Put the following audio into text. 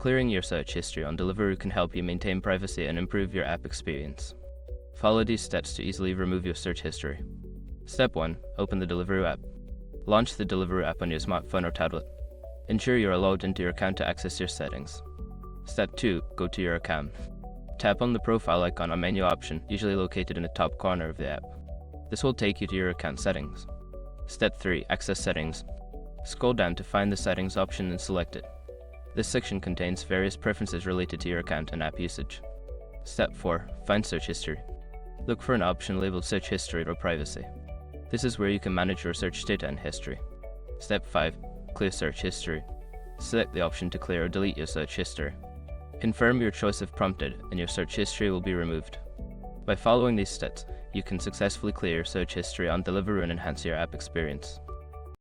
Clearing your search history on Deliveroo can help you maintain privacy and improve your app experience. Follow these steps to easily remove your search history. Step 1. Open the Deliveroo app. Launch the Deliveroo app on your smartphone or tablet. Ensure you are logged into your account to access your settings. Step 2. Go to your account. Tap on the profile icon or menu option, usually located in the top corner of the app. This will take you to your account settings. Step 3. Access settings. Scroll down to find the settings option and select it. This section contains various preferences related to your account and app usage. Step 4. Find search history. Look for an option labeled search history or privacy. This is where you can manage your search data and history. Step 5. Clear search history. Select the option to clear or delete your search history. Confirm your choice if prompted, and your search history will be removed. By following these steps, you can successfully clear your search history on Deliveroo and enhance your app experience.